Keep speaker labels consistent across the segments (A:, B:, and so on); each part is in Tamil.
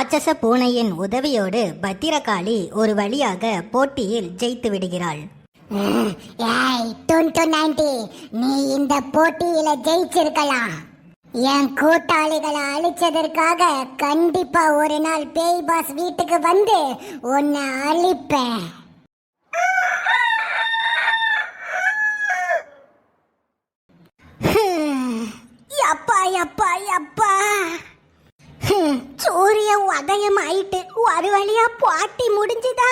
A: ராட்சச பூனையின் உதவியோடு பத்திரகாளி ஒரு வழியாக போட்டியில் ஜெயித்து விடுகிறாள்.
B: நீ இந்த போட்டியில ஜெயிச்சிருக்கலாம். என் கூட்டாளிகளை அழிச்சதற்காக கண்டிப்பா ஒரு நாள் பேய் பாஸ் வீட்டுக்கு வந்து உன்னை அழிப்பேன். யப்பா யப்பா யப்பா, சூரிய உதயம் ஆயிட்டு ஒரு வழியா பாட்டி முடிஞ்சுதா?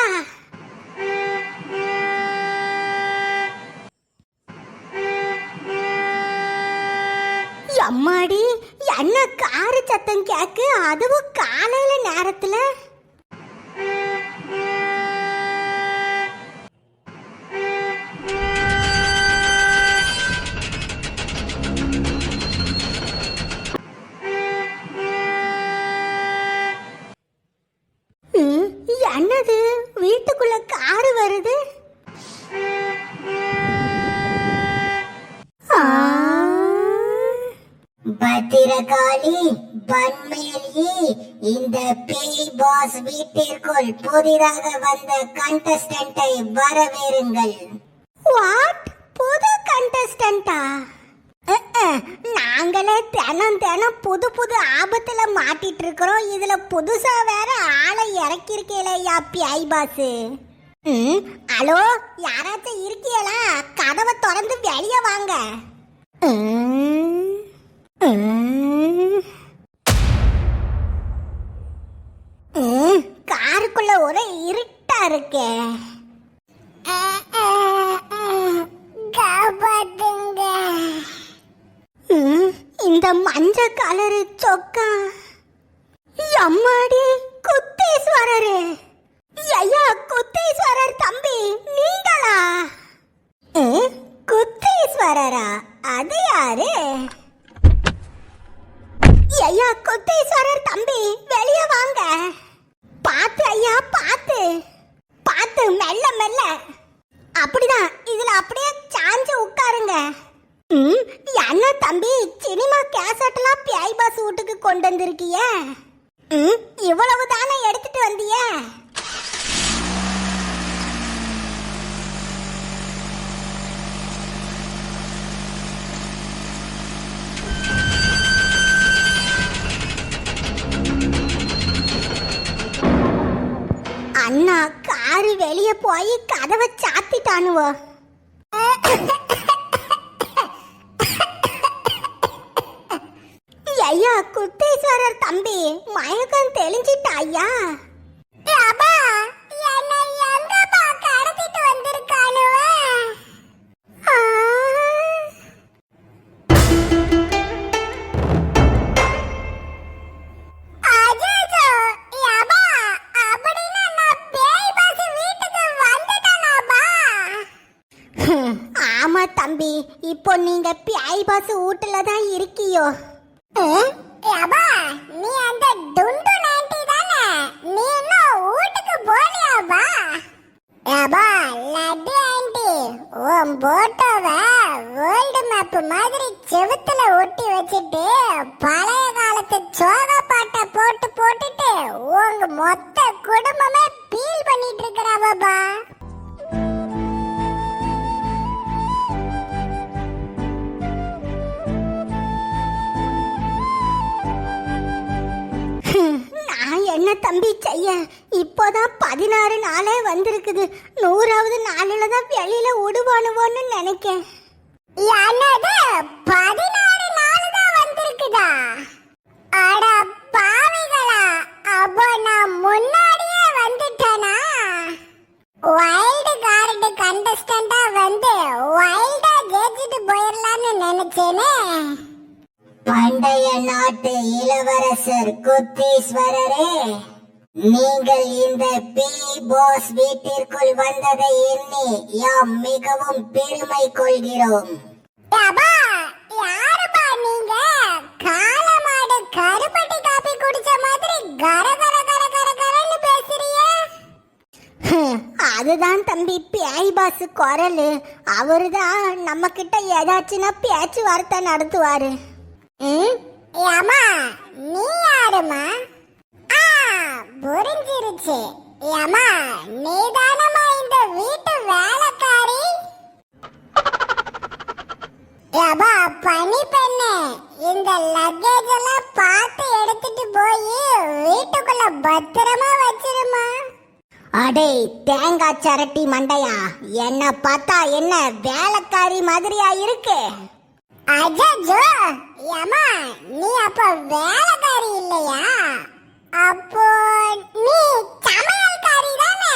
B: அம்மாடி, என்ன காரு சத்தம் கேக்கு, அதுவும் காலையில நேரத்துல? என்னது, வீட்டுக்குள்ள காரு வருது? பத்திரகாளி, பன்மேலி, இந்த பேய் பாஸ் வீட்டிற்குள் புதிதாக வந்த கண்டஸ்டன்ட்டை வரவேறுங்கள். வாட், புது கண்டஸ்டன்ட்டா? நாங்களே தினம் புது புது ஆபத்துல மாட்டிட்டு இருக்கிறோம். இதுல புதுசா வேற ஆளை இறக்கிருக்கீங்களா பேய் பாஸ்? ஹலோ, யாராச்சும் இருக்கீங்களா? கதவை திறந்து வெளியே வாங்க. காருக்குள்ள ஒரே இருட்டா இருக்கே. இந்த மஞ்ச கலரு சொக்கா, அம்மாடி, குத்தீஸ்வரரு. ஐயா, குத்தீஸ்வரர் தம்பி நீங்களா? குத்தீஸ்வரரா? அது யாரு? ஐயா, குத்தீஸ்வரர் தம்பி வெளியே வாங்க. பாத்து ஐயா, பாத்து பாத்து, மெல்ல மெல்ல. அப்படிதான், இதுல அப்படியே சாஞ்சு உட்காருங்க. என்ன தம்பி, சினிமா கேசட்லாம் பேய் பாஸ் வீட்டுக்கு கொண்டு வந்திருக்கிய? இவ்வளவு தானே எடுத்துட்டு வந்திய? அண்ணா, காரு வெளியே போய் கதவை சாத்திட்டானுவோ. ஐயா, குத்தீஸ்வரர் தம்பி மயக்கம் தெளிஞ்சிட்டா ஐயா? ஆமா தம்பி, இப்போ நீங்க பேய் பாஸ் வீட்டுல தான் இருக்கியோ? நீ அந்த டுண்டு நான்டி தானே? நீ இன்னும் வீட்டுக்கு போலியாபா? ஏபா லட்டு ஆண்டி, உன் போட்டோவை வேர்ல்டு மேப் மாதிரி செவுத்துல ஒட்டி வச்சுட்டு பழைய காலத்து சோக பாட்டை போட்டுட்டு உங்க மொத்த குடும்பமே பீல் பண்ணிட்டு இருக்கிறாவா? நான் என்ன தம்பி செய்ய? இப்போதான் 16 நாளே வந்திருக்குது. 100வது நாளில தான் வெளியில விடுவானுவோன்னு நினைக்கேன். என்னது, 16 நாள் தான் வந்திருக்குதா? அட பாவிகளா, அப்போ நான் முன்னாடியே வந்துட்டேனா? வைல்டு கார்டு கண்டஸ்டண்டா வந்து வைல்டா ஜெயிச்சிட்டு போயிடலான்னு நினைச்சேனே. பண்டைய நாட்டு இளவரசர் குத்தீஸ்வரரே, நீங்கள் இந்த பேய் பாஸ் வீட்டிற்குள் வந்ததை எண்ணி யாம் மிகவும் பெருமை கொள்கிறோம். யாருப்பா நீங்க? காலமாடு கருப்பட்டி காபி குடிச்ச மாதிரி கரகர கரகரன்னு பேசுறீங்க. அதுதான் தம்பி பேய் பாஸ் குரல். அவருதான் நம்ம கிட்ட ஏதாச்சுன்னா பேச்சுவார்த்தை நடத்துவாரு. ஏமா, நீ யாருமா? புரிஞ்சிருச்சு. ஏமா நீதானமா இந்த வீட்டு வேலைக்காரி? ஏபா பனி பெண்ணே, இந்த லக்கேஜ் எல்லாம் பார்த்து எடுத்துட்டு போய் வீட்டுக்குள்ள பத்திரமா வச்சிருமா.
A: அடே தேங்காய் சரட்டி மண்டையா, என்ன பார்த்தா என்ன வேலைக்காரி மாதிரியா இருக்கு?
B: அஜோ, ஏமா நீ அப்ப வேலைக்காரி இல்லையா? அப்போ நீ சமையல்காரி தானே?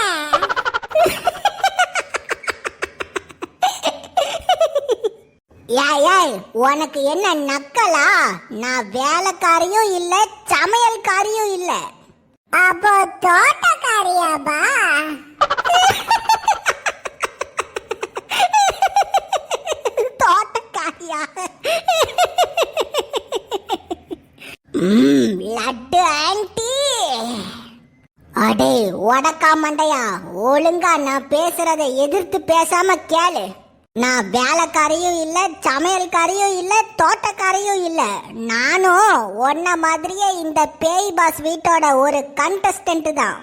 A: ஏய் உனக்கு என்ன நக்கலா? நான் வேலைக்காரியும் இல்ல சமையல்காரியும் இல்ல.
B: அப்போ தோட்டக்காரியாபா?
A: தோட்டக்காரியா? லட்டு ஆன்ட்டி. அடே உடக்கா மண்டையா, ஒழுங்கா நான் பேசுறதை எதிர்த்து பேசாம கேளு. நான் வேலைக்காரியும் இல்ல சமையல்காரியும் இல்ல தோட்டக்காரியும் இல்ல. நானும் உன்ன மாதிரியே இந்த பேய் பாஸ் வீட்டோட ஒரு கண்டஸ்டன்ட் தான்.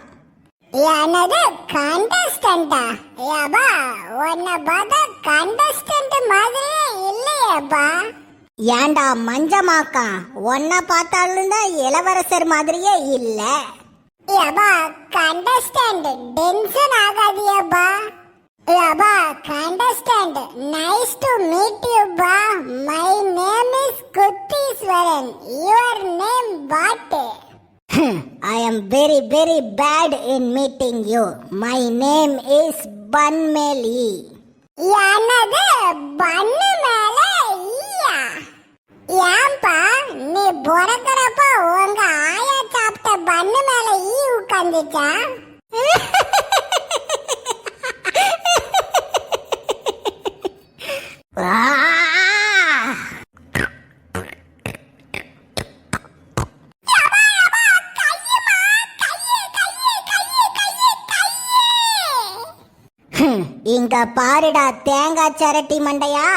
B: என்னது கண்டஸ்டண்டா? ஏபா உன்னை பார்த்தா கண்டஸ்டன்ட் மாதிரியே இல்லையேப்பா.
A: ஏண்டா மஞ்சமாக்கா, உன்னை பார்த்தாலும் தான் இளவரசர் மாதிரியே இல்ல.
B: ஏபா கண்டஸ்டன்ட் டென்ஷன் ஆகாதியப்பா. ஏபா contestant nice to meet you பா. My name is Kutheeswaran. Your name what?
A: I am very very bad in meeting you. My name is Banmeli.
B: என்னது பண்ணு மேல ஈயா? ஏன்பா நீ பிறக்கிறப்ப உங்க ஆயா சாப்பிட்ட பண்ணு மேல ஈ உட்காந்துச்சா?
A: இங்க பாருடா தேங்காய் சரட்டி மண்டையா,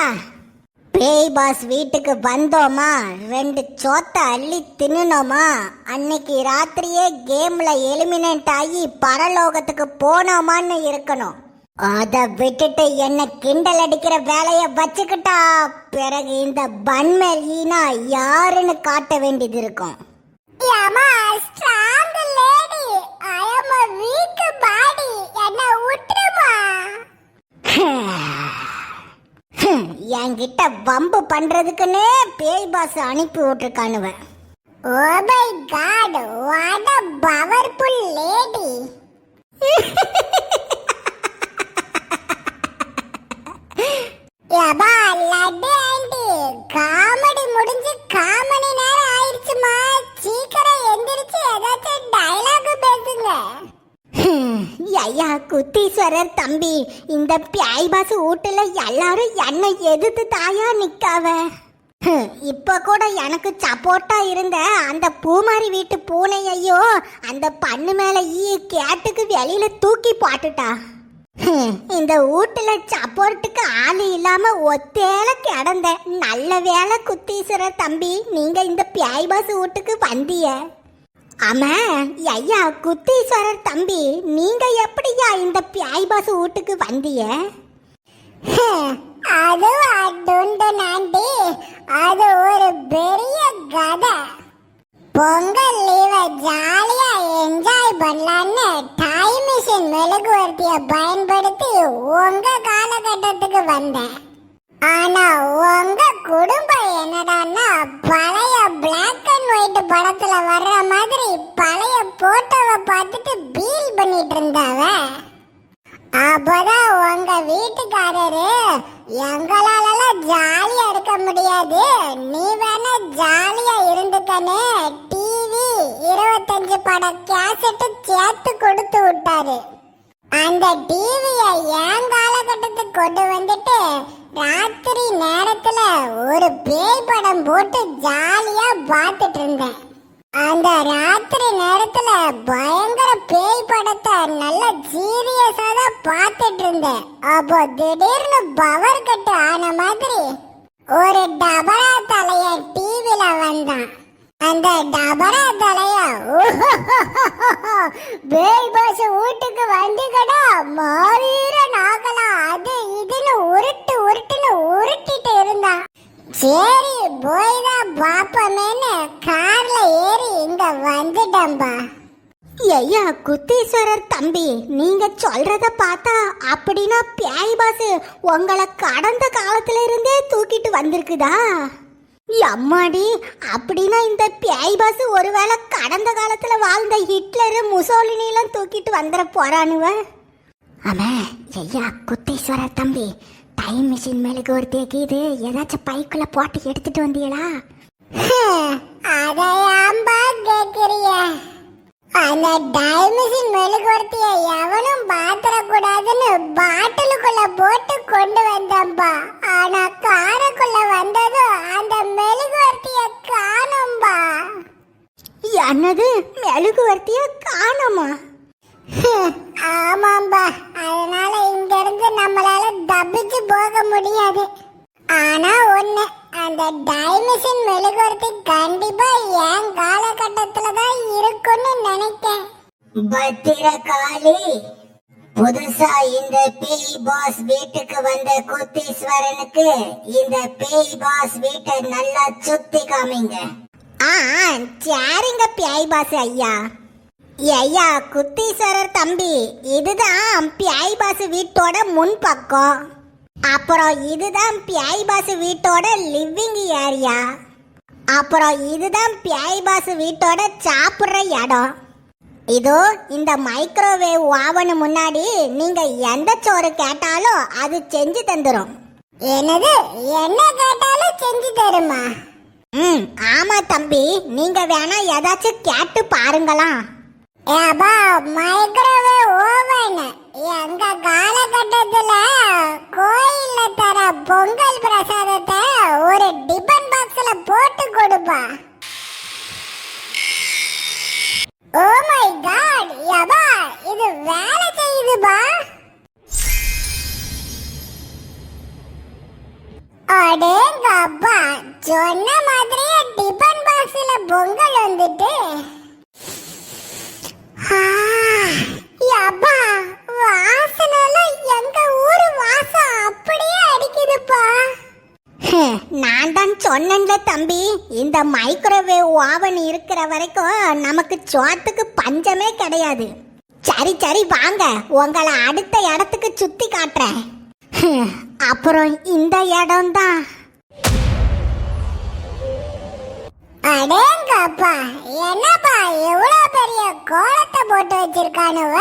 A: பேய் பாஸ் வீட்டுக்கு வந்தோமா, 2 சோத்த அள்ளி தின்னுனோமா, அன்னைக்கு ராத்திரியே கேம்ல எலிமினேட் ஆகி பரலோகத்துக்கு போனோமான்னு இருக்கணும். அத விட்டுட்டு என்ன கிண்டல் அடிக்கிற வேலைய வச்சுக்கிட்டா பிறகு இந்த பன்மேலினா யாருன்னு காட்ட வேண்டியது இருக்கும்.
B: ஏமா strong lady, I am a weak body. என்ன விட்டுருமா?
A: என்கிட்ட வம்பு பண்றதுக்குன்னே பேய் பாஸ் அனுப்பி விட்டுருக்கானுவ.
B: Oh my god, what a powerful lady. ஏபா லட்டு ஆண்டி, காமெடி முடிஞ்சு காமணி நேரம் ஆயிடுச்சுமா. சீக்கிரம் எந்திரிச்சு ஏதாச்சும் டயலாக் பேசுங்க.
A: ஐயா குத்தீஸ்வரர் தம்பி, இந்த பேய் பாஸ் வீட்டுல எல்லாரும் என்னை எதிர்த்து தாயா நிக்காவ. இப்ப கூட எனக்கு சப்போர்ட்டா இருந்த அந்த பூமாரி வீட்டு பூனையையோ அந்த பண்ணு மேல கேட்டுக்கு வெளியில தூக்கி போட்டுட்டா. இந்த வீட்டுல சப்போர்ட்டுக்கு ஆளு இல்லாம ஒத்தேல கிடந்த. நல்ல வேலை குத்தீஸ்வரர் தம்பி, நீங்க இந்த பேய் பாஸ் வீட்டுக்கு வந்திய. ஆமா ஐயா குத்தீஸ்வரர் தம்பி, நீங்க எப்படியா இந்த பேய் பாஸ் வீட்டுக்கு வந்திய?
B: அது அடுண்டு நாண்டி, அது ஒரு பெரிய கதை. பொங்கல் லீவை ஜாலியா என்ஜாய் பண்ணலான்னு டைம் மிஷின் மெழுகுவர்த்திய பயன்படுத்தி உங்க காலகட்டத்துக்கு வந்தேன். ஆனா உங்க குடும்பம் என்னடான்னா பழைய பிளாக் அண்ட் ஒயிட் படத்துல வர்ற மாதிரி பழைய போட்டோவை பார்த்துட்டு பீல் பண்ணிட்டு இருந்தாவ. அப்பதான் உங்க வீட்டுக்காரரு, எங்களாலலாம் ஜாலியா இருக்க முடியாது, நீ வேணா ஜாலியா இருந்துக்கன்னு டிவி 25 பட கேசட்டு சேர்த்து கொடுத்து விட்டாரு. அந்த டிவியை என் காலகட்டத்துக்கு கொண்டு வந்துட்டு ராத்திரி நேரத்துல ஒரு பேய் படம் போட்டு ஜாலியா பார்த்துட்டு இருந்தேன். அந்த ராத்திரி நேரத்துல பயங்கர பேய் படத்தை நல்ல சீரியஸா தான் பார்த்துட்டு இருந்தேன். அப்போ திடீர்னு பவர் கட் ஆன மாதிரி ஒரு டபரா தலைய டிவில வந்தான். அந்த டபரா தலைய
A: பேய் பாஸ் வீட்டுக்கு வந்துக்கடா மாவீர நாகலா அது இதுன்னு உருட்டுன்னு உருட்டிட்டு இருந்தா. சரி போய்தான் பாப்பமேன்னு கார்ல ஏறி இங்க வந்துட்டம்பா.
B: ஐயா குத்தீஸ்வரர் தம்பி, நீங்க சொல்றத பார்த்தா அப்படின்னா பேய் பாஸ் உங்களை கடந்த காலத்துல இருந்தே தூக்கிட்டு வந்திருக்குதா? அம்மாடி, அப்படின்னா இந்த பேய் பாஸ் ஒருவேளை கடந்த காலத்துல வாழ்ந்த ஹிட்லரு முசோலினி எல்லாம் தூக்கிட்டு வந்துட போறானுவ. ஆமா ஐயா குத்தீஸ்வரர் தம்பி, டைம் மிஷின் மேலுக்கு ஒரு தேக்கிது ஏதாச்சும் பைக்குள்ள போட்டு எடுத்துட்டு வந்தீங்களா?
A: அதையாம்பா கேக்குறிய? அந்த டைம் மிஷின் மெழுகுவர்த்திய எவனும் பாத்திரக்கூடாதுன்னு பாட்டிலுக்குள்ள போட்டு கொண்டு வந்தம்பா. ஆனா காருக்குள்ள வந்ததும் அந்த மெழுகுவர்த்திய காணும்பா.
B: என்னது, மெழுகுவர்த்திய காணுமா?
A: ஆமாம்பா, அதனால இங்க இருந்து நம்மளால தப்பிச்சு போக முடியாது. ஆனா ஒண்ணு, அந்த டைமிஷன் மெழுகுவர்த்தி கண்டிப்பா என் காலகட்டத்துல தான் இருக்குன்னு நினைக்கிறேன்.
B: பத்திரகாளி, புதுசா இந்த பேய் பாஸ் வீட்டுக்கு வந்த குத்தீஸ்வரனுக்கு இந்த பேய் பாஸ் வீட்டை நல்லா சுத்தி காமிங்க.
A: சரிங்க பேய் பாஸ் ஐயா.
B: ஐயா குத்தீஸ்வரர் தம்பி, இதுதான் பேய் பாஸ் வீட்டோட முன் பக்கம். அப்புறம் இதுதான் பேய் பாஸ் வீட்டோட லிவிங் ஏரியா. அப்புறம் இதுதான் பேய் பாஸ் வீட்டோட சாப்பிட்ற இடம். இதோ இந்த மைக்ரோவேவ் ஓவன் முன்னாடி நீங்க எந்த சோறு கேட்டாலும் அது செஞ்சு தந்துரும்.
A: என்னது, என்ன கேட்டாலும் செஞ்சு தருமா?
B: ஆமா தம்பி, நீங்க வேணா ஏதாச்சும் கேட்டு பாருங்களாம்.
A: ஏபா, மைக்ரோவேவ் ஓவன் எங்க காலகட்டத்துல கோயில்ல தர பொங்கல் பிரசாதத்தை ஒரு டிபன் பாக்ஸ்ல போட்டு கொடுப்பா. ஓ மை காட், யபா இது வேலை செய்யுதுபா. அடேங்கப்பா, சொன்ன மாதிரியே டிபன் பாக்ஸ்ல பொங்கல் வந்துட்டு. யப்பா, வாசனால எங்க ஊரு வாசம் அப்படியே அடிக்குதுப்பா.
B: நான் தான் சொன்னேன்ல தம்பி, இந்த மைக்ரோவேவ் ஓவன் இருக்கிற வரைக்கும் நமக்கு சோத்துக்கு பஞ்சமே கிடையாது. சரி சரி வாங்க, உங்களை அடுத்த இடத்துக்கு சுத்தி காட்டுறேன். அப்புறம் இந்த இடம் தான்.
A: அடேங்கப்பா, என்னப்பா எவ்வளவு பெரிய கோலத்தை போட்டு வச்சிருக்கானுவ.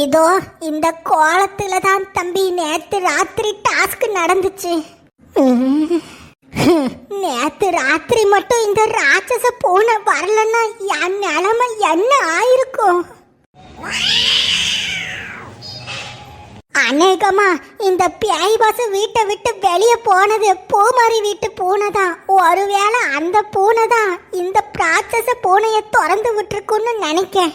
B: இதோ இந்த கோலத்துல தான் தம்பி நேத்து ராத்திரி டாஸ்க் நடந்துச்சு. நேத்து ராத்திரி மட்டும் இந்த ராட்சச பூனை வரலன்னா என் நிலைமை என்ன ஆயிருக்கும்? அநேகமா இந்த பேய் பாஸ் வீட்டை விட்டு வெளியே போனது பூமாரி வீட்டு பூனை தான். ஒருவேளை அந்த பூனை தான் இந்த ராட்சச பூனையை திறந்து விட்டுருக்குன்னு நினைக்கேன்.